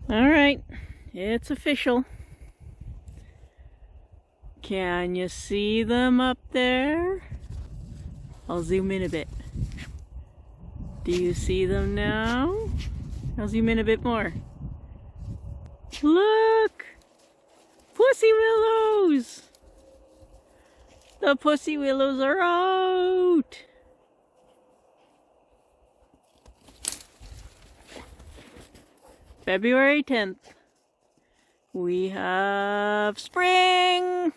All right, it's official. Can you see them up there? I'll zoom in a bit. Do you see them now? I'll zoom in a bit more. Look! Pussy willows! The pussy willows are out! February 10th. We have spring!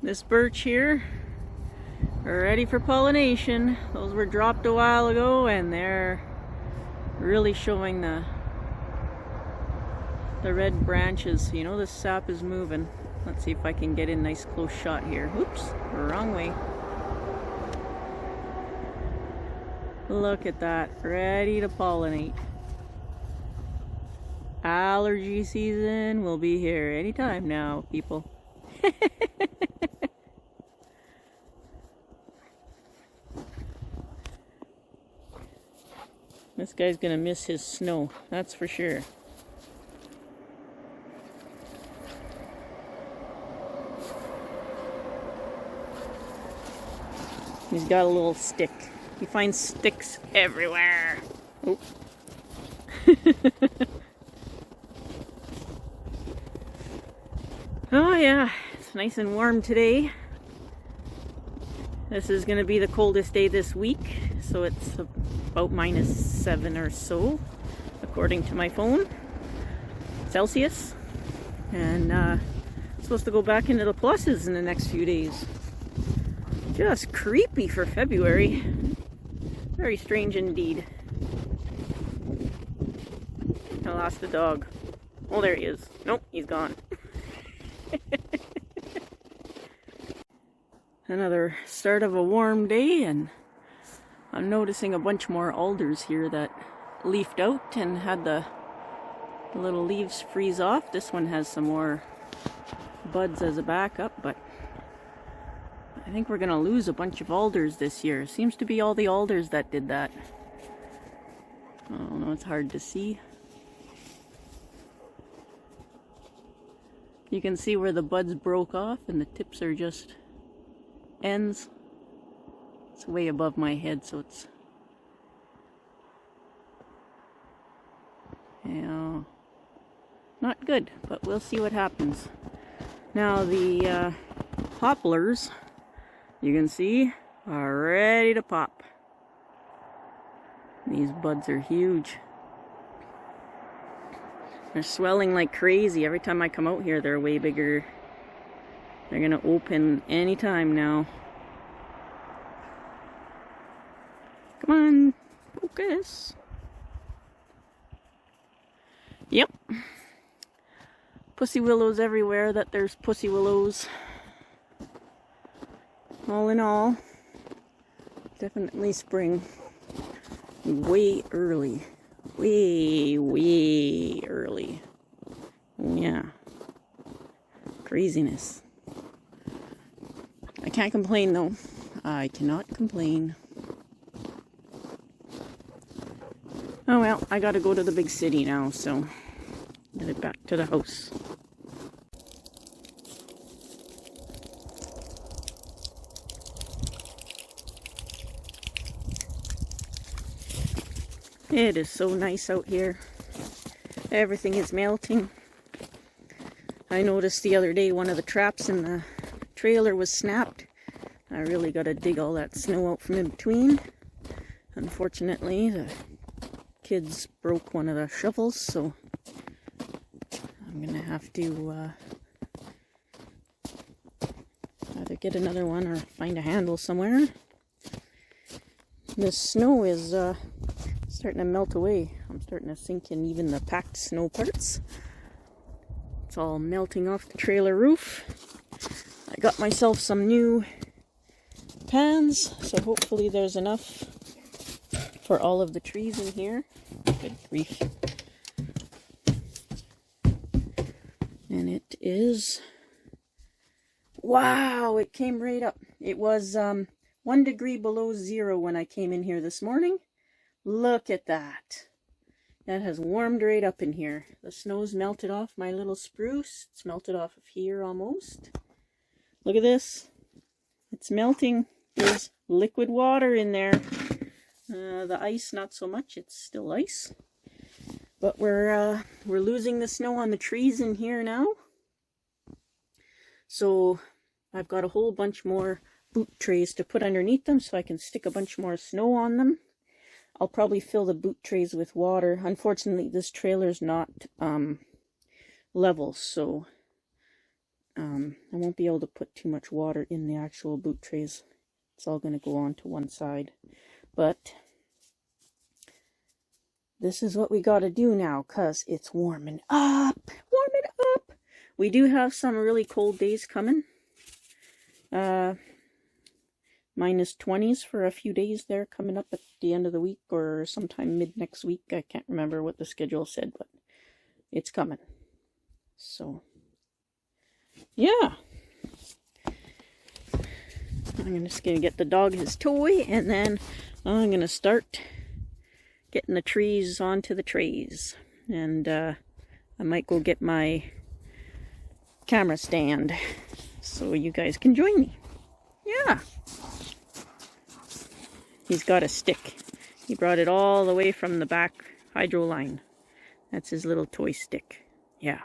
This birch here are ready for pollination. Those were dropped a while ago and they're really showing the red branches. You know, the sap is moving. Let's see if I can get in a nice close shot here. Oops, wrong way. Look at that, ready to pollinate. Allergy season will be here anytime now, people. This guy's gonna miss his snow, that's for sure. He's got a little stick. He finds sticks everywhere. Oh. Oh yeah, it's nice and warm today. This is gonna be the coldest day this week, so it's about -7 or so, according to my phone, Celsius. And it's supposed to go back into the pluses in the next few days. Just creepy for February. Very strange indeed. I lost the dog. Oh, there he is. Nope, he's gone. Another start of a warm day, and I'm noticing a bunch more alders here that leafed out and had the little leaves freeze off. This one has some more buds as a backup, but I think we're gonna lose a bunch of alders this year. Seems to be all the alders that did that. I don't know, it's hard to see. You can see where the buds broke off and the tips are just ends. It's way above my head, so it's, you know, not good, but we'll see what happens. Now the poplars, you can see, are ready to pop. These buds are huge. They're swelling like crazy. Every time I come out here, they're way bigger. They're gonna open anytime now. Come on, focus. Yep. Pussy willows everywhere that there's pussy willows. All in all, definitely spring. Way early. Way early. Yeah. Craziness. I can't complain though. I cannot complain. Oh well, I gotta go to the big city now, so headed back to the house. It is so nice out here. Everything is melting. I noticed the other day one of the traps in the trailer was snapped. I really gotta dig all that snow out from in between. Unfortunately, the kids broke one of the shovels, so I'm gonna have to either get another one or find a handle somewhere. The snow is starting to melt away. I'm starting to sink in even the packed snow parts. It's all melting off the trailer roof. I got myself some new pans, so hopefully there's enough for all of the trees in here. Good grief. And it is, wow, it came right up. It was 1 degree below zero when I came in here this morning. Look at that. That has warmed right up in here. The snow's melted off my little spruce. It's melted off of here almost. Look at this. It's melting. There's liquid water in there. The ice, not so much. It's still ice. But we're losing the snow on the trees in here now. So I've got a whole bunch more boot trays to put underneath them so I can stick a bunch more snow on them. I'll probably fill the boot trays with water. Unfortunately, this trailer's not level, so I won't be able to put too much water in the actual boot trays. It's all going to go on to one side. But this is what we got to do now, because it's warming up. Warming up. We do have some really cold days coming. Minus 20s for a few days there coming up at the end of the week or sometime mid next week. I can't remember what the schedule said, but it's coming. So, yeah. I'm just going to get the dog his toy, and then I'm going to start getting the trees onto the trays. And I might go get my camera stand so you guys can join me. Yeah. He's got a stick. He brought it all the way from the back hydro line. That's his little toy stick. Yeah.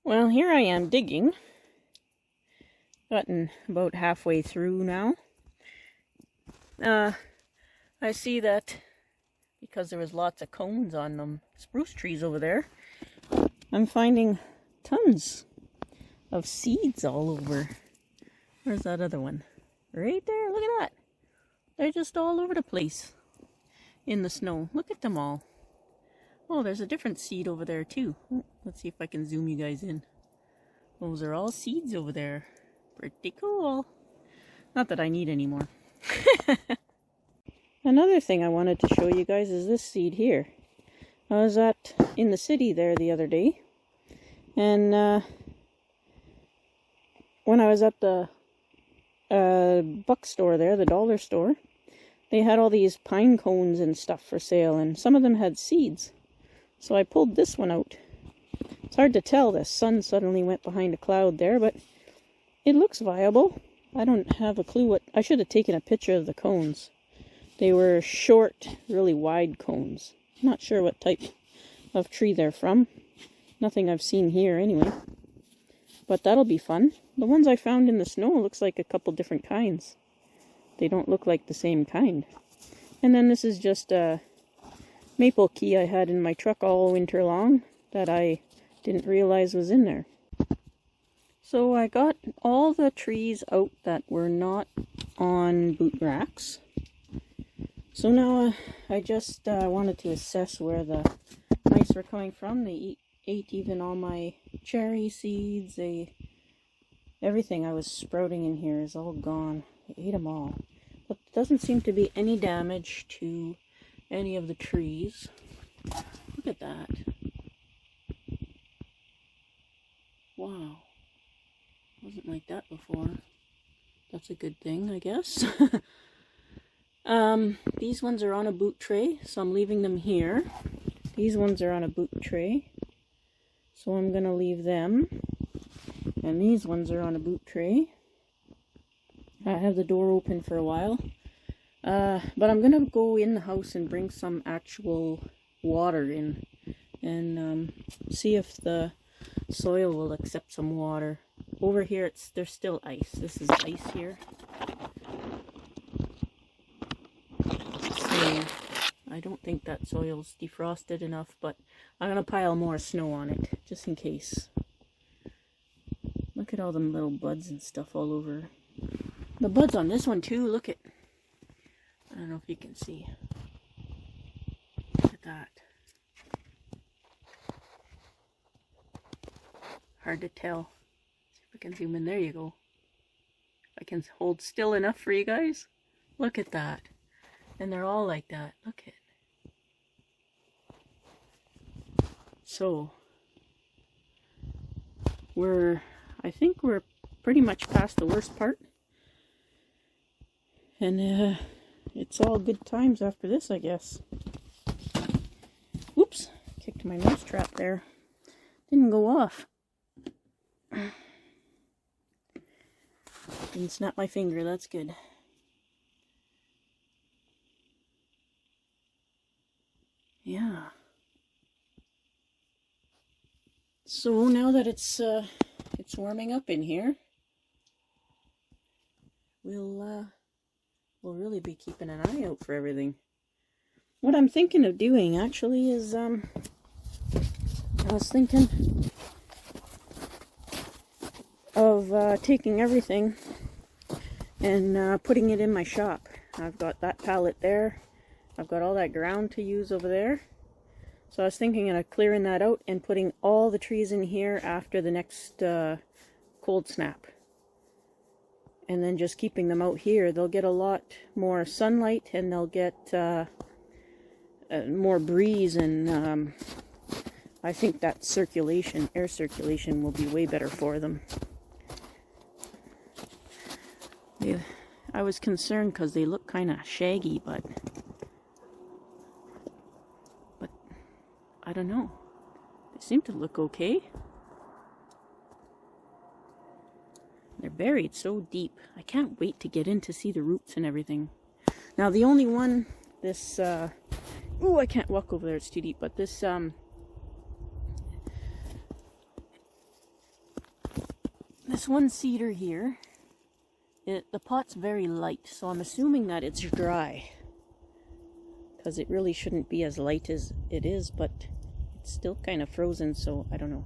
Well, here I am digging. Gotten about halfway through now. I see that because there was lots of cones on them spruce trees over there, I'm finding tons of seeds all over. Where's that other one? Right there, look at that. They're just all over the place in the snow. Look at them all. Oh, there's a different seed over there too. Let's see if I can zoom you guys in. Those are all seeds over there. Pretty cool. Not that I need any more. Another thing I wanted to show you guys is this seed here. I was in the city there the other day, and when I was at the buck store there, the dollar store, they had all these pine cones and stuff for sale, and some of them had seeds. So I pulled this one out. It's hard to tell, the sun suddenly went behind a cloud there, but it looks viable. I don't have a clue what... I should have taken a picture of the cones. They were short, really wide cones. Not sure what type of tree they're from. Nothing I've seen here anyway. But that'll be fun. The ones I found in the snow looks like a couple different kinds. They don't look like the same kind. And then this is just a maple key I had in my truck all winter long that I didn't realize was in there. So I got all the trees out that were not on boot racks. So now I just wanted to assess where the mice were coming from. They ate even all my cherry seeds. Everything I was sprouting in here is all gone. They ate them all. But there doesn't seem to be any damage to any of the trees. Look at that. Wow. Wasn't like that before. That's a good thing, I guess. These ones are on a boot tray, so I'm leaving them here. These ones are on a boot tray, so I'm going to leave them. And these ones are on a boot tray. I have the door open for a while. But I'm going to go in the house and bring some actual water in and see if the soil will accept some water. Over here, there's still ice. This is ice here. So I don't think that soil's defrosted enough, but I'm going to pile more snow on it, just in case. Look at all them little buds and stuff all over. The buds on this one too, look at... I don't know if you can see. Look at that. Hard to tell. See if I can zoom in. There you go. I can hold still enough for you guys. Look at that. And they're all like that. Look at it. So, I think we're pretty much past the worst part. And it's all good times after this, I guess. Whoops, kicked my mouse trap there. Didn't go off. Didn't snap my finger, that's good. Yeah. So now that it's warming up in here, we'll really be keeping an eye out for everything. What I'm thinking of doing actually is I was thinking of taking everything and putting it in my shop. I've got that pallet there. I've got all that ground to use over there. So I was thinking of clearing that out and putting all the trees in here after the next cold snap. And then just keeping them out here. They'll get a lot more sunlight and they'll get more breeze, and I think that circulation, air circulation, will be way better for them. Yeah, I was concerned because they look kind of shaggy, but I don't know. They seem to look okay. They're buried so deep. I can't wait to get in to see the roots and everything. Now the only one, this, oh, I can't walk over there, it's too deep, but this, this one cedar here, the pot's very light, so I'm assuming that it's dry. Because it really shouldn't be as light as it is, but it's still kind of frozen, so I don't know.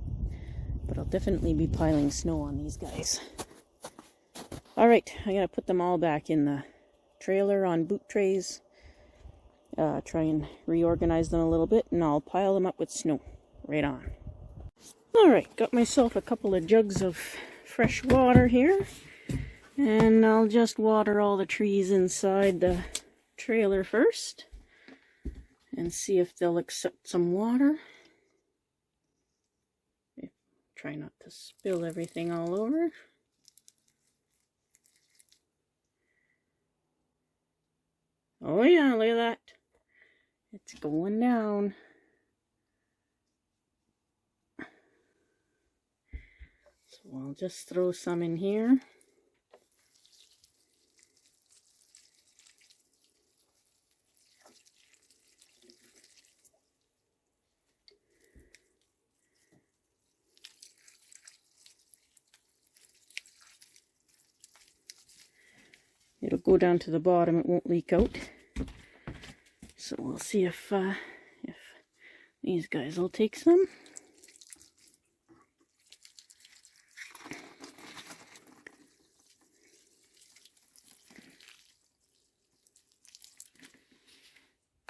But I'll definitely be piling snow on these guys. Alright, I gotta put them all back in the trailer on boot trays. Try and reorganize them a little bit, and I'll pile them up with snow. Right on. Alright, got myself a couple of jugs of fresh water here. And I'll just water all the trees inside the trailer first. And see if they'll accept some water. Try not to spill everything all over. Oh yeah, look at that. It's going down. So I'll just throw some in here. It'll go down to the bottom, it won't leak out. So we'll see if these guys will take some.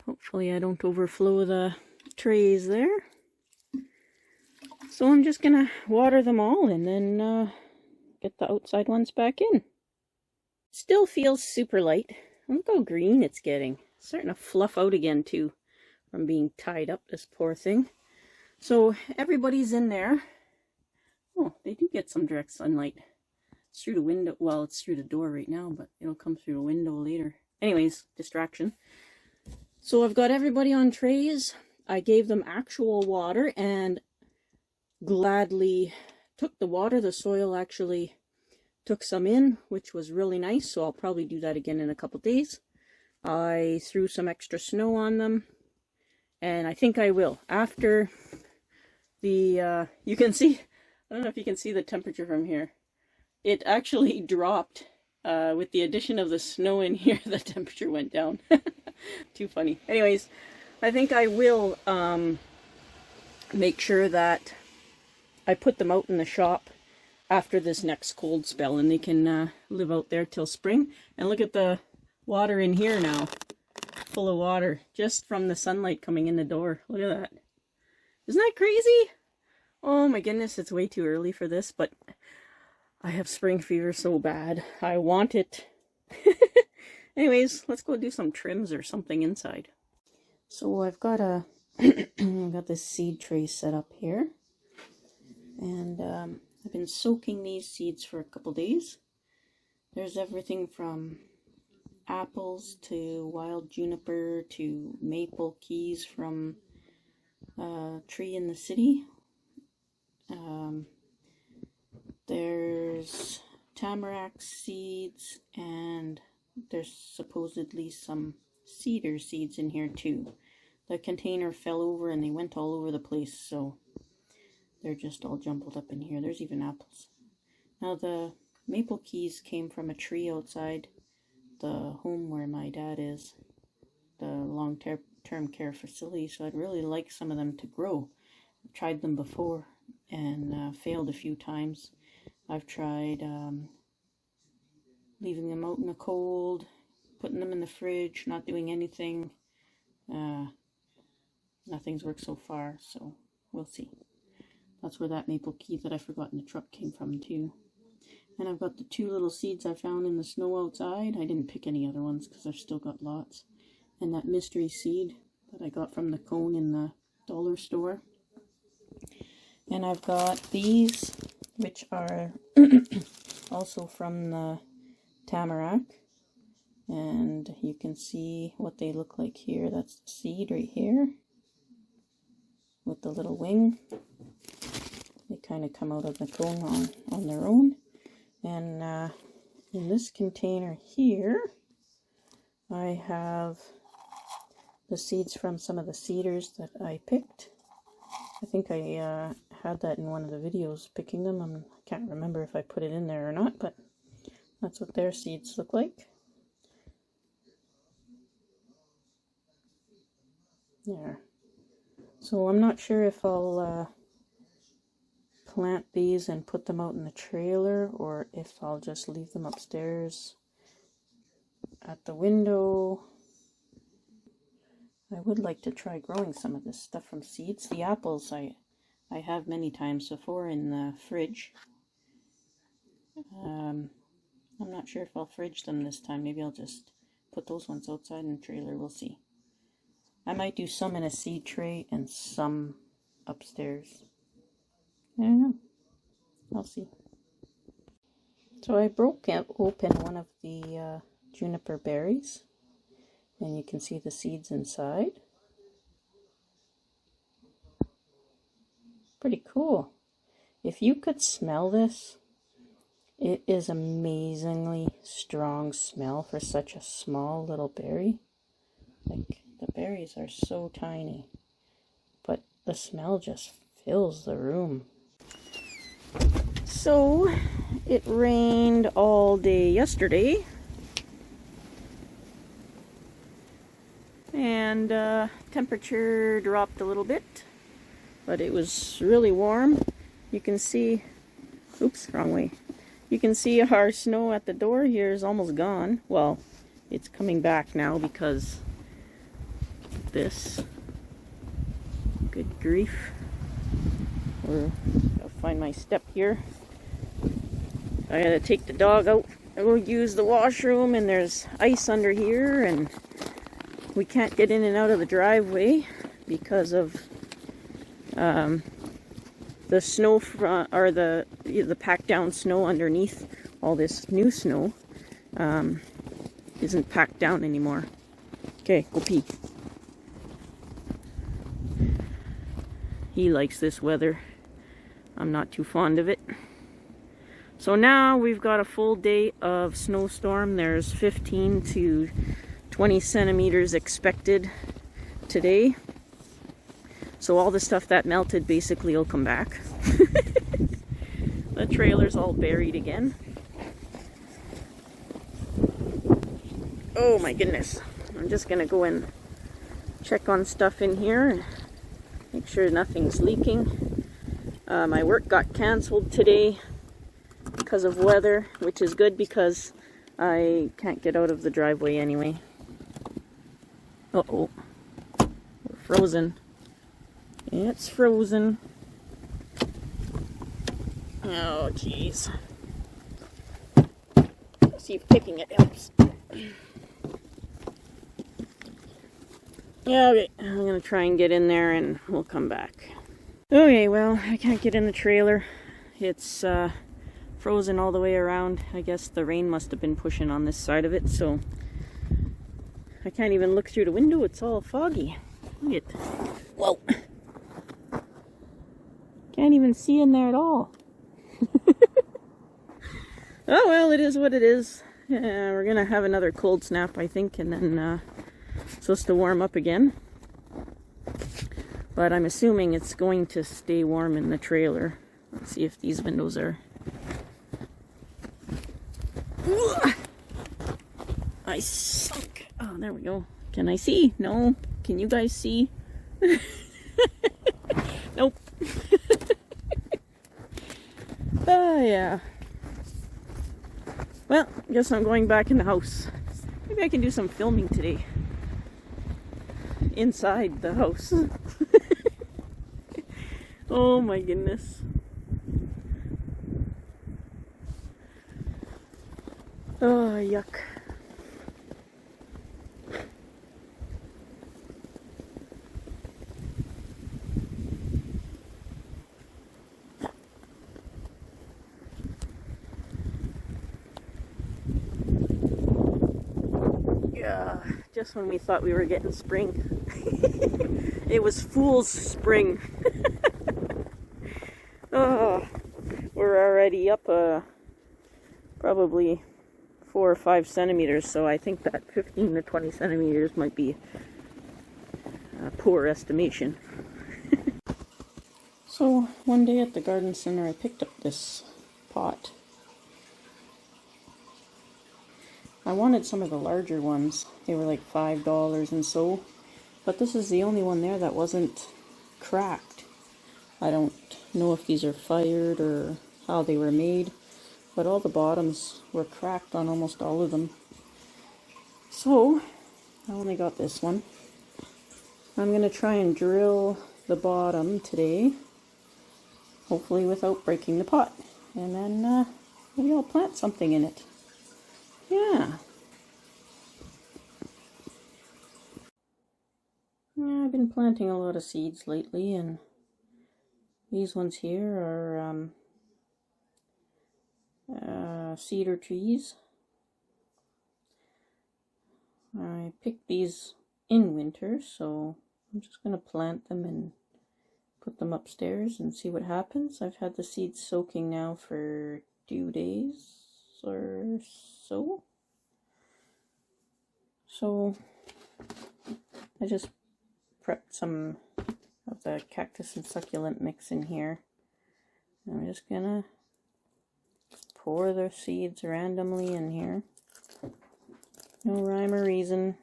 Hopefully I don't overflow the trays there. So I'm just gonna water them all and then get the outside ones back in. Still feels super light. Look how green it's getting. It's starting to fluff out again too from being tied up, this poor thing. So everybody's in there. Oh, they do get some direct sunlight. It's through the window. Well, it's through the door right now, but it'll come through the window later. Anyways, distraction. So I've got everybody on trays. I gave them actual water and gladly took the water. The soil actually took some in, which was really nice, so I'll probably do that again in a couple days. I threw some extra snow on them, and I think I will. After the, you can see, I don't know if you can see the temperature from here. It actually dropped. With the addition of the snow in here, the temperature went down. Too funny. Anyways, I think I will make sure that I put them out in the shop after this next cold spell, and they can live out there till spring. And look at the water in here now, full of water, just from the sunlight coming in the door. Look at that. Isn't that crazy? Oh my goodness, it's way too early for this, but I have spring fever so bad. I want it. Anyways, let's go do some trims or something inside. So I've got a I've got this seed tray set up here, and I've been soaking these seeds for a couple days. There's everything from apples to wild juniper to maple keys from a tree in the city. There's tamarack seeds, and there's supposedly some cedar seeds in here too. The container fell over and they went all over the place, so they're just all jumbled up in here. There's even apples. Now the maple keys came from a tree outside the home where my dad is, the long-term care facility, so I'd really like some of them to grow. I've tried them before and failed a few times. I've tried leaving them out in the cold, putting them in the fridge, not doing anything. Nothing's worked so far, so we'll see. That's where that maple key that I forgot in the truck came from too. And I've got the 2 little seeds I found in the snow outside. I didn't pick any other ones because I've still got lots. And that mystery seed that I got from the cone in the dollar store. And I've got these, which are also from the tamarack. And you can see what they look like here. That's the seed right here with the little wing. They kind of come out of the cone on their own. And in this container here, I have the seeds from some of the cedars that I picked. I think I had that in one of the videos, picking them. I can't remember if I put it in there or not, but that's what their seeds look like. There. So I'm not sure if I'll plant these and put them out in the trailer, or if I'll just leave them upstairs at the window. I would like to try growing some of this stuff from seeds. The apples I have many times before in the fridge. I'm not sure if I'll fridge them this time. Maybe I'll just put those ones outside in the trailer. We'll see. I might do some in a seed tray and some upstairs. I don't know. I'll see. So I broke open one of the juniper berries, and you can see the seeds inside. Pretty cool. If you could smell this, it is amazingly strong smell for such a small little berry. Like, the berries are so tiny, but the smell just fills the room. So, it rained all day yesterday, and temperature dropped a little bit, but it was really warm. You can see, oops, wrong way. You can see our snow at the door here is almost gone. Well, it's coming back now because of this. Good grief. I'll find my step here. I gotta take the dog out. I will use the washroom, and there's ice under here, and we can't get in and out of the driveway because of the snow or the packed down snow underneath all this new snow isn't packed down anymore. Okay, go pee. He likes this weather. I'm not too fond of it. So now we've got a full day of snowstorm. There's 15 to 20 centimeters expected today. So all the stuff that melted basically will come back. The trailer's all buried again. Oh my goodness. I'm just gonna go and check on stuff in here and make sure nothing's leaking. My work got canceled today because of weather, which is good because I can't get out of the driveway anyway. Uh-oh. We're frozen. It's frozen. Oh, jeez. See if picking it helps. Yeah, okay. I'm gonna try and get in there and we'll come back. Okay, well, I can't get in the trailer. It's frozen all the way around. I guess the rain must have been pushing on this side of it, so I can't even look through the window. It's all foggy. Look at, whoa. Can't even see in there at all. Oh, well, it is what it is. We're gonna have another cold snap, I think, and then it's supposed to warm up again. But I'm assuming it's going to stay warm in the trailer. Let's see if these windows are... I suck. Oh, there we go. Can I see? No. Can you guys see? Nope. Oh, yeah. Well, I guess I'm going back in the house. Maybe I can do some filming today. Inside the house. Oh my goodness. Oh, yuck. Yeah, just when we thought we were getting spring. It was fool's spring. Oh, we're already up probably 4 or 5 centimeters, so I think that 15 to 20 centimeters might be a poor estimation. So one day at the garden center I picked up this pot. I wanted some of the larger ones. They were like $5 and so, but this is the only one there that wasn't cracked. I don't know if these are fired or how they were made, but all the bottoms were cracked on almost all of them. So I only got this one. I'm going to try and drill the bottom today, hopefully without breaking the pot, and then maybe I'll plant something in it. Yeah. Yeah, I've been planting a lot of seeds lately, and these ones here are cedar trees. I picked these in winter, so I'm just going to plant them and put them upstairs and see what happens. I've had the seeds soaking now for 2 days or so. So I just prepped some of the cactus and succulent mix in here. I'm just gonna pour the seeds randomly in here. No rhyme or reason.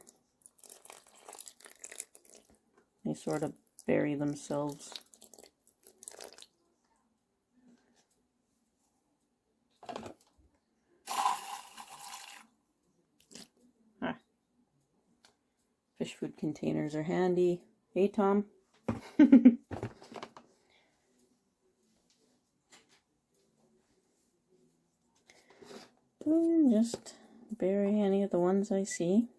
They sort of bury themselves. Fish food containers are handy. Hey, Tom. And just bury any of the ones I see.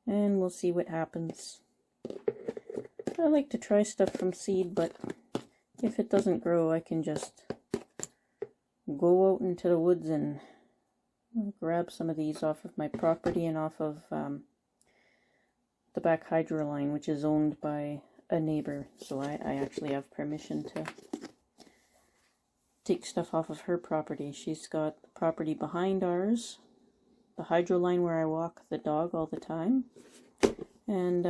And we'll see what happens. I like to try stuff from seed, but if it doesn't grow, I can just go out into the woods and grab some of these off of my property and off of the back hydro line, which is owned by a neighbor. So I actually have permission to take stuff off of her property. She's got the property behind ours, the hydro line where I walk the dog all the time, and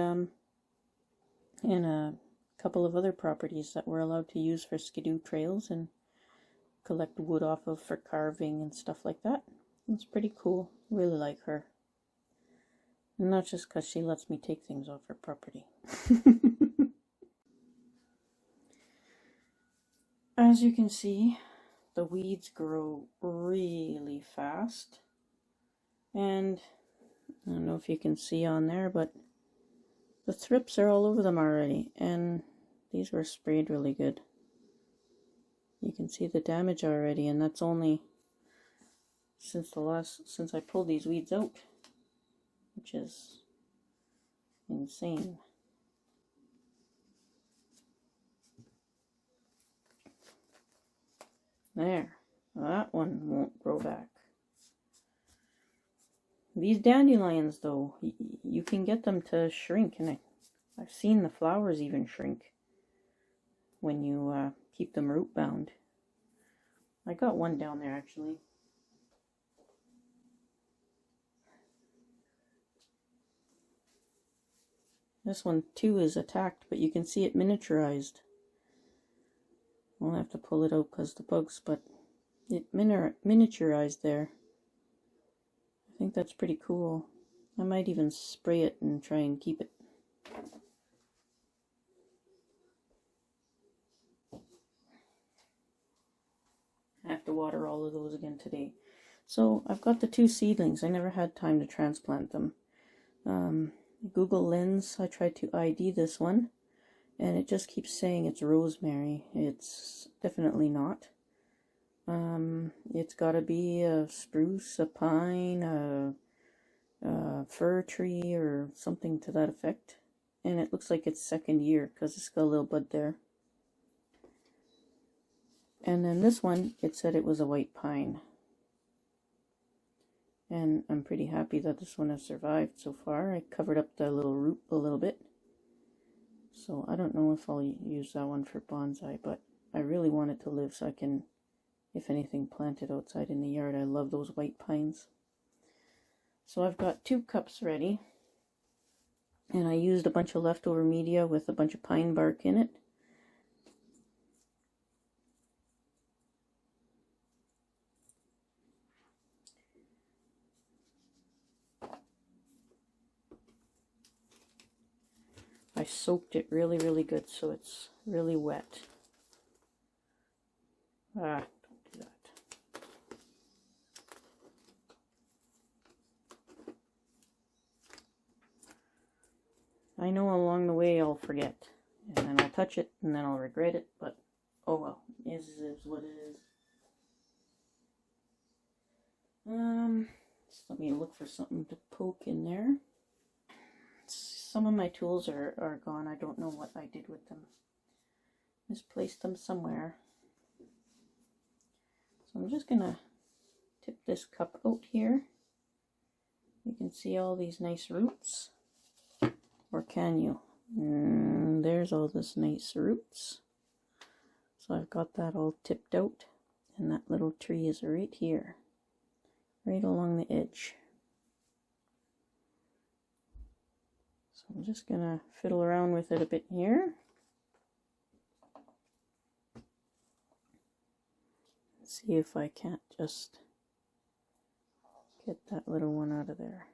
a couple of other properties that we're allowed to use for skidoo trails and collect wood off of for carving and stuff like that. It's pretty cool. Really like her. And not just because she lets me take things off her property. As you can see, the weeds grow really fast. And I don't know if you can see on there, but the thrips are all over them already, and these were sprayed really good. You can see the damage already, and that's only since I pulled these weeds out, which is insane. There, that one won't grow back. These dandelions, though, you can get them to shrink, and I've seen the flowers even shrink when you keep them root bound. I got one down there actually. This one too is attacked, but you can see it miniaturized. I'll have to pull it out because the bugs, but it miniaturized there. I think that's pretty cool. I might even spray it and try and keep it. I have to water all of those again today. So I've got the 2 seedlings. I never had time to transplant them. Google Lens, I tried to ID this one, and it just keeps saying it's rosemary. It's definitely not. It's got to be a spruce, a pine, a fir tree, or something to that effect. And it looks like it's 2nd year because it's got a little bud there. And then this one, it said it was a white pine. And I'm pretty happy that this one has survived so far. I covered up the little root a little bit. So I don't know if I'll use that one for bonsai, but I really want it to live so I can, if anything, plant it outside in the yard. I love those white pines. So I've got 2 cups ready. And I used a bunch of leftover media with a bunch of pine bark in it. I soaked it really, really good so it's really wet. Don't do that. I know along the way I'll forget, and then I'll touch it, and then I'll regret it, but oh well, is what it is. Just let me look for something to poke in there. Some of my tools are gone. I don't know what I did with them. Misplaced them somewhere. So I'm just gonna tip this cup out here. You can see all these nice roots. Or can you? There's all this nice roots. So I've got that all tipped out. And that little tree is right here. Right along the edge. So I'm just going to fiddle around with it a bit here. See if I can't just get that little one out of there.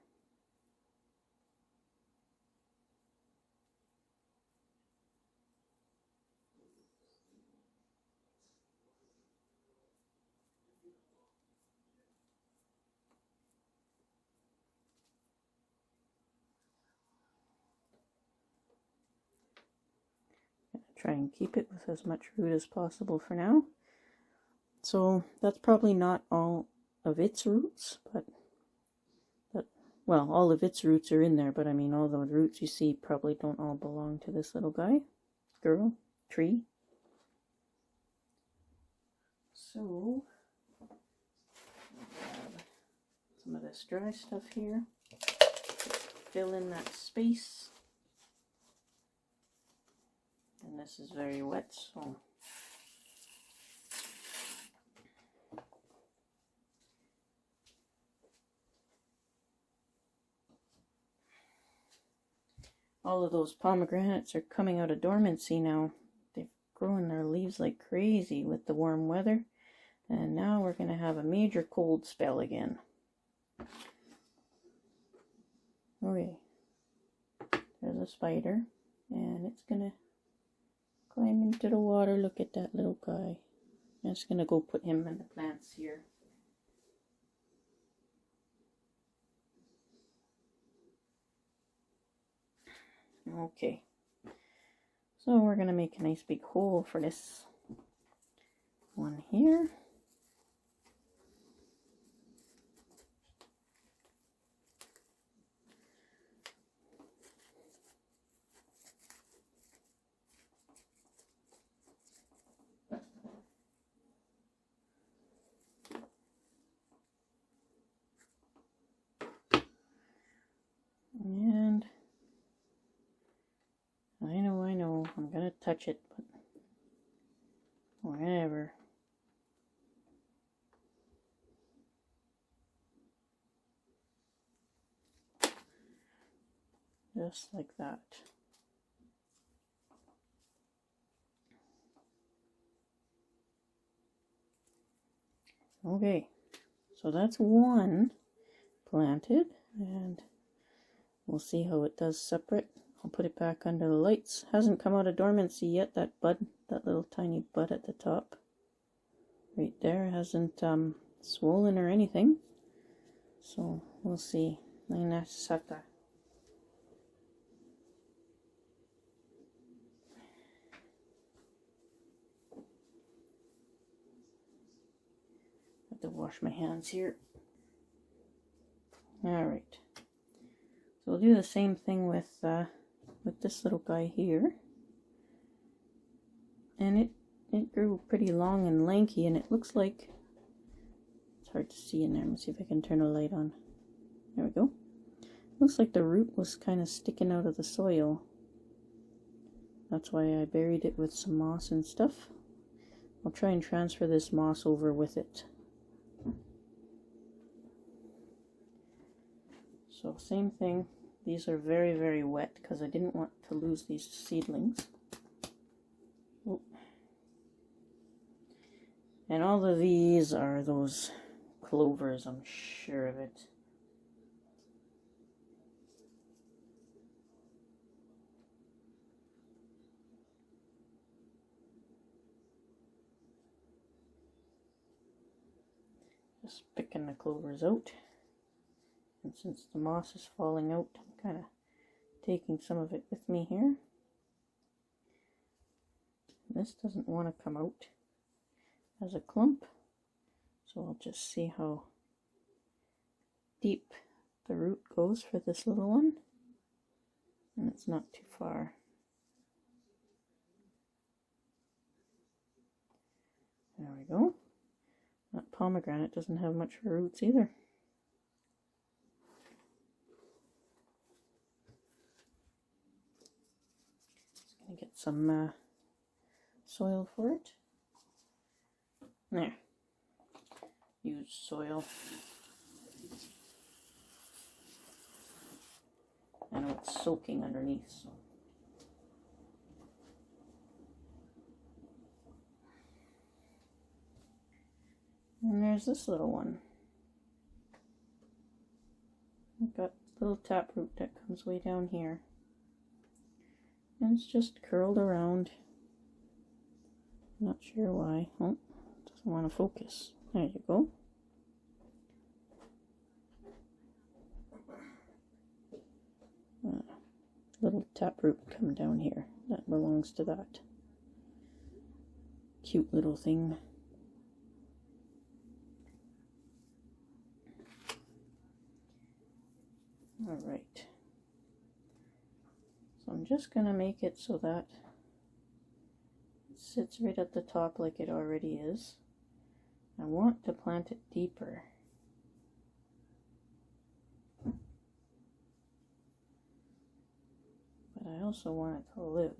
Try and keep it with as much root as possible for now. So that's probably not all of its roots, but well, all of its roots are in there, but I mean all the roots you see probably don't all belong to this little guy, girl, tree. So grab some of this dry stuff here, fill in that space. And this is very wet, so all of those pomegranates are coming out of dormancy now. They've grown their leaves like crazy with the warm weather, and now we're going to have a major cold spell again. Okay, there's a spider, and it's going to climb into the water. Look at that little guy. I'm just going to go put him in the plants here. Okay, so we're going to make a nice big hole for this one here. And I know, I'm going to touch it, but whatever. Just like that. Okay, so that's one planted, and we'll see how it does separate. I'll put it back under the lights. Hasn't come out of dormancy yet, that bud, that little tiny bud at the top. Right there, hasn't swollen or anything. So we'll see. I'm gonna just have to wash my hands here. Alright. So we'll do the same thing with this little guy here. And it grew pretty long and lanky, and it looks like, it's hard to see in there. Let me see if I can turn a light on. There we go. Looks like the root was kind of sticking out of the soil. That's why I buried it with some moss and stuff. I'll try and transfer this moss over with it. So same thing. These are very, very wet because I didn't want to lose these seedlings. Oh. And all of these are those clovers, I'm sure of it. Just picking the clovers out. And since the moss is falling out, I'm kind of taking some of it with me here. This doesn't want to come out as a clump, so I'll just see how deep the root goes for this little one. And it's not too far. There we go. That pomegranate doesn't have much roots either. Just gonna get some soil for it. There. Use soil. I know it's soaking underneath, so. And there's this little one. I've got a little taproot that comes way down here. And it's just curled around. Not sure why. Oh, it doesn't want to focus. There you go. Little taproot come down here. That belongs to that cute little thing. Alright. So I'm just going to make it so that it sits right at the top like it already is. I want to plant it deeper. But I also want it to live.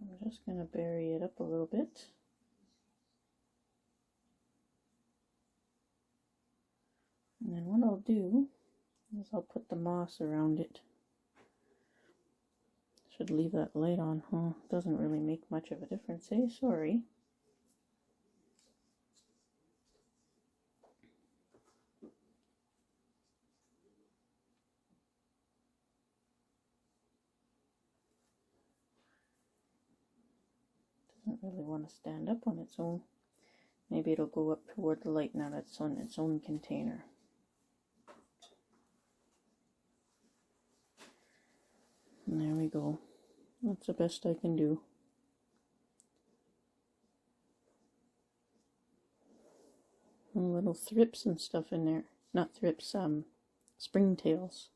I'm just going to bury it up a little bit. And then what I'll do is I'll put the moss around it. Should leave that light on, huh? Doesn't really make much of a difference, eh? Sorry. Doesn't really want to stand up on its own. Maybe it'll go up toward the light now that it's on its own container. And there we go. That's the best I can do. And little thrips and stuff in there. Not thrips, springtails.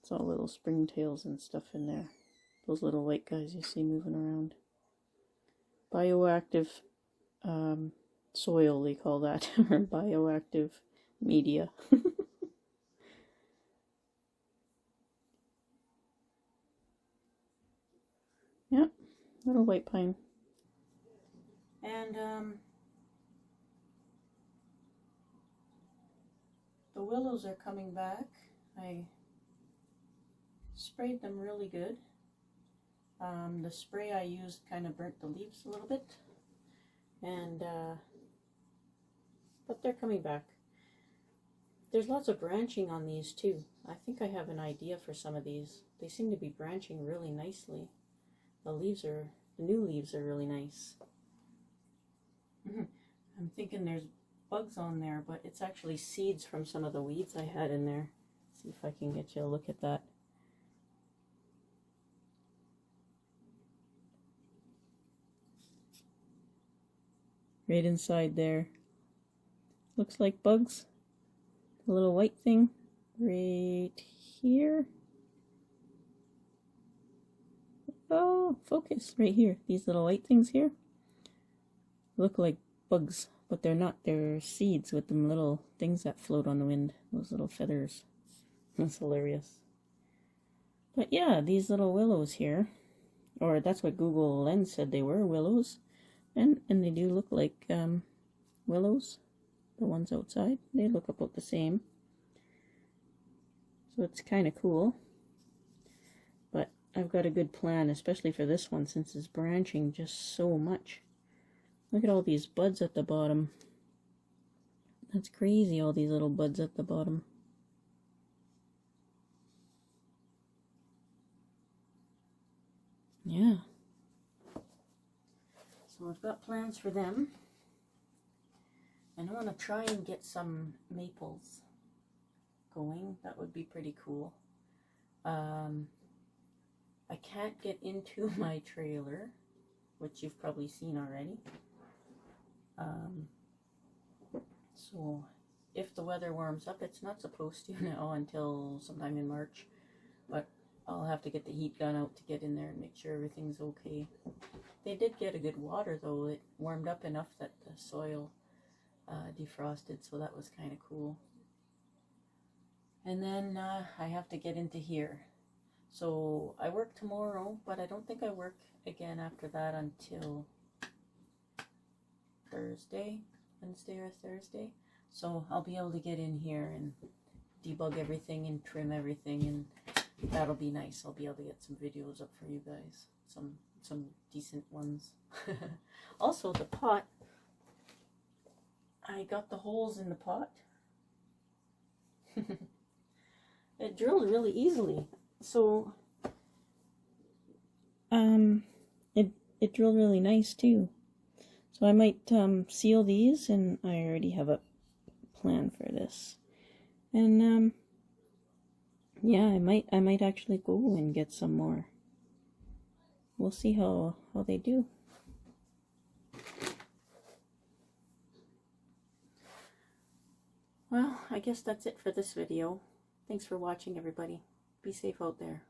It's all little springtails and stuff in there. Those little white guys you see moving around. Bioactive soil, they call that. Or bioactive media. Yeah, little white pine. And the willows are coming back. I sprayed them really good. The spray I used kind of burnt the leaves a little bit, and but they're coming back. There's lots of branching on these too. I think I have an idea for some of these. They seem to be branching really nicely. The new leaves are really nice. I'm thinking there's bugs on there, but it's actually seeds from some of the weeds I had in there. See if I can get you a look at that. Right inside there. Looks like bugs. A little white thing right here. Oh, focus right here. These little white things here look like bugs, but they're not. They're seeds with them little things that float on the wind. Those little feathers. That's hilarious. But yeah, these little willows here, or that's what Google Lens said they were, willows. And they do look like willows. The ones outside, they look about the same. So it's kind of cool. But I've got a good plan, especially for this one, since it's branching just so much. Look at all these buds at the bottom. That's crazy, all these little buds at the bottom. Yeah. So I've got plans for them. And I want to try and get some maples going. That would be pretty cool. I can't get into my trailer, which you've probably seen already. So if the weather warms up, it's not supposed to now until sometime in March, but I'll have to get the heat gun out to get in there and make sure everything's okay. They did get a good water though. It warmed up enough that the soil defrosted, so that was kind of cool. And then I have to get into here. So I work tomorrow, but I don't think I work again after that until Thursday, Wednesday or Thursday. So I'll be able to get in here and debug everything and trim everything, and that'll be nice. I'll be able to get some videos up for you guys, some decent ones. Also, the pot, I got the holes in the pot. It drilled really easily. So it drilled really nice too. So I might seal these, and I already have a plan for this. And yeah, I might actually go and get some more. We'll see how they do. Well, I guess that's it for this video. Thanks for watching, everybody. Be safe out there.